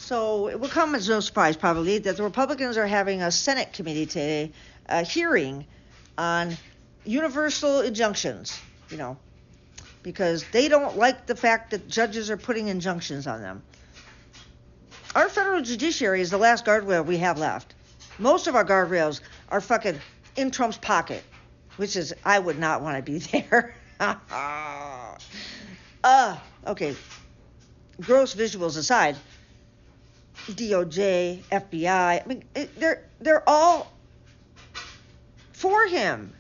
So it will come as no surprise, probably, that the Republicans are having a Senate committee today, a hearing on universal injunctions, because they don't like the fact that judges are putting injunctions on them. Our federal judiciary is the last guardrail we have left. Most of our guardrails are fucking in Trump's pocket, which is, I would not want to be there. Okay. Gross visuals aside, DOJ, FBI, I mean, they're all for him.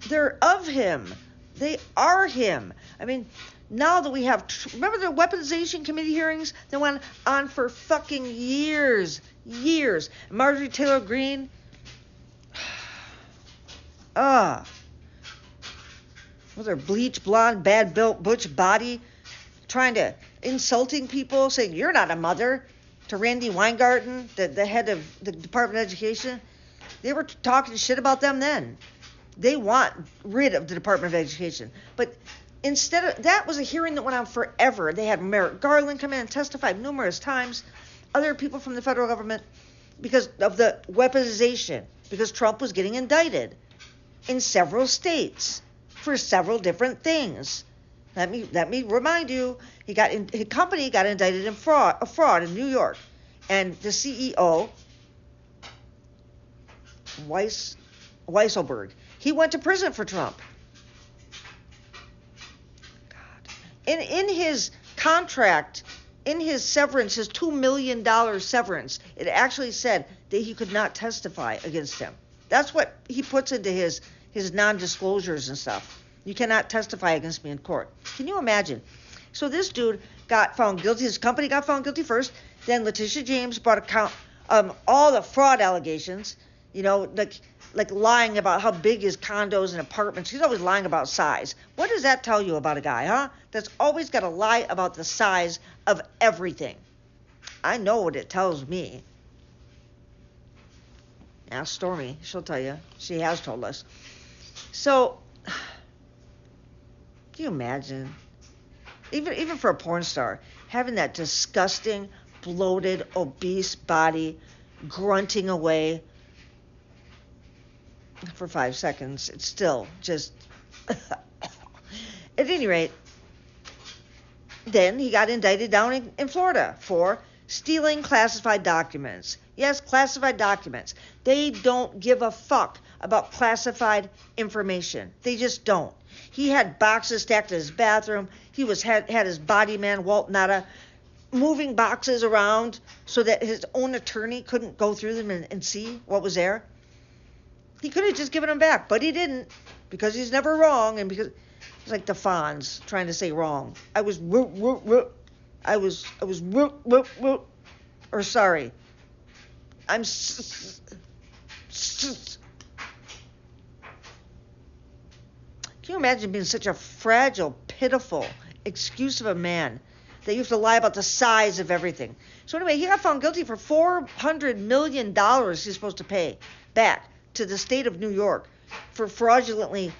They're of him. They are him. I mean, now that we have, remember the weaponization committee hearings that went on for fucking years. Marjorie Taylor Greene, with her bleach blonde, bad built butch body, insulting people, saying you're not a mother, to Randy Weingarten, the head of the Department of Education. They were talking shit about them then. They want rid of the Department of Education. But instead of, that was a hearing that went on forever. They had Merrick Garland come in and testify numerous times, other people from the federal government, because of the weaponization, because Trump was getting indicted in several states for several different things. Let me remind you, his company got indicted in fraud in New York, and the CEO, Weisselberg, he went to prison for Trump. God. In his contract, in his severance, his $2 million severance, it actually said that he could not testify against him. That's what he puts into his non-disclosures and stuff. You cannot testify against me in court. Can you imagine? So this dude got found guilty. His company got found guilty first. Then Letitia James brought all the fraud allegations, like lying about how big his condos and apartments. He's always lying about size. What does that tell you about a guy, huh? That's always got to lie about the size of everything. I know what it tells me. Ask Stormy. She'll tell you. She has told us. So, can you imagine? Even for a porn star, having that disgusting, bloated, obese body grunting away for 5 seconds. It's still just... At any rate, then he got indicted down in Florida for stealing classified documents. Yes, classified documents. They don't give a fuck about classified information. They just don't. He had boxes stacked in his bathroom. He had his body man, Walt Nada, moving boxes around so that his own attorney couldn't go through them and see what was there. He could have just given them back, but he didn't, because he's never wrong, and because it's like the Fonz trying to say wrong. I was or sorry. I'm Can you imagine being such a fragile, pitiful excuse of a man that you have to lie about the size of everything? So anyway, he got found guilty for $400 million he's supposed to pay back to the state of New York for fraudulently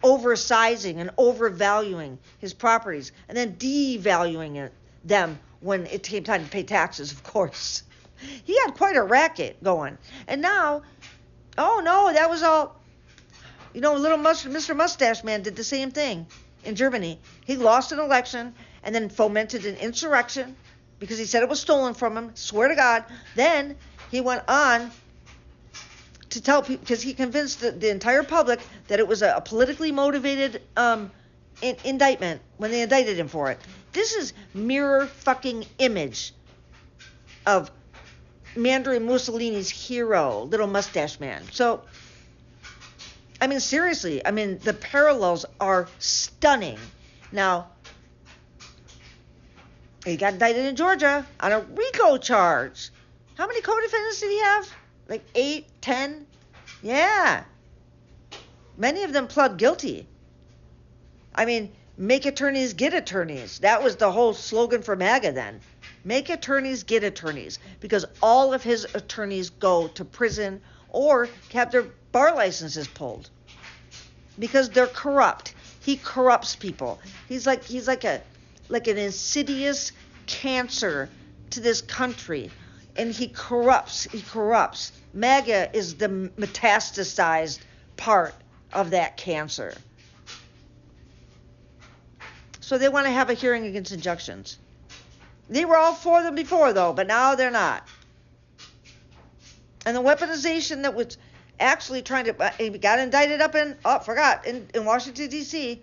oversizing and overvaluing his properties and then devaluing them when it came time to pay taxes, of course. He had quite a racket going. And now, oh no, that was all... little Mr. Mustache Man did the same thing in Germany. He lost an election and then fomented an insurrection because he said it was stolen from him. Swear to God. Then he went on to tell people, because he convinced the entire public that it was a politically motivated indictment when they indicted him for it. This is mirror fucking image of Mandarin Mussolini's hero, Little Mustache Man. So, I mean, seriously, the parallels are stunning. Now, he got indicted in Georgia on a RICO charge. How many co-defendants did he have? Like 8, 10? Yeah. Many of them pled guilty. Make attorneys get attorneys. That was the whole slogan for MAGA then. Make attorneys get attorneys. Because all of his attorneys go to prison or have their bar licenses pulled. Because they're corrupt. He corrupts people. He's like an insidious cancer to this country, and he corrupts. MAGA is the metastasized part of that cancer. So they want to have a hearing against injunctions. They were all for them before, though, but now they're not. And the weaponization that was actually trying to, he got indicted up in Washington, D.C.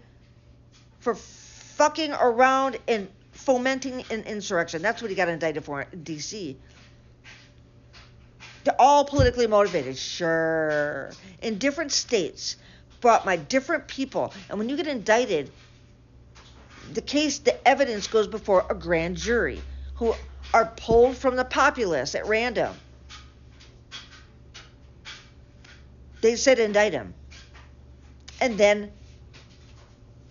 for fucking around and fomenting an insurrection. That's what he got indicted for in D.C. They're all politically motivated, sure. In different states, brought by different people. And when you get indicted, the evidence goes before a grand jury who are pulled from the populace at random. They said indict him. And then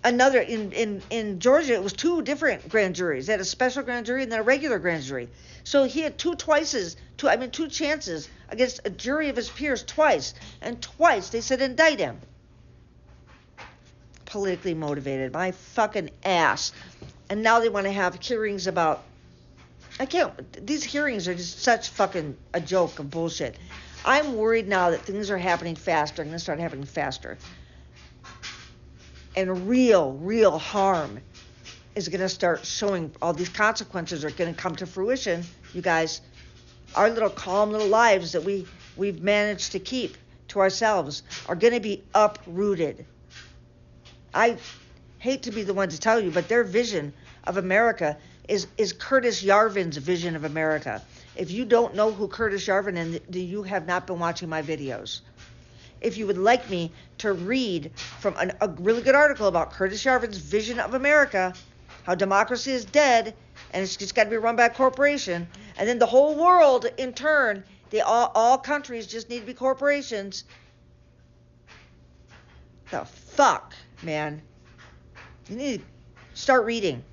another, in Georgia, it was two different grand juries. They had a special grand jury and then a regular grand jury. So he had two chances against a jury of his peers twice. And twice they said indict him. Politically motivated, my fucking ass. And now they want to have hearings about, these hearings are just such fucking a joke of bullshit. I'm worried now that things are happening faster, going to start happening faster. And real harm is going to start showing. All these consequences are going to come to fruition, you guys. Our little calm little lives that we've managed to keep to ourselves are going to be uprooted. I hate to be the one to tell you, but their vision of America is Curtis Yarvin's vision of America. If you don't know who Curtis Yarvin is, you have not been watching my videos. If you would like me to read from a really good article about Curtis Yarvin's vision of America, how democracy is dead and it's just got to be run by a corporation, and then the whole world in turn, all countries just need to be corporations. The fuck, man. You need to start reading.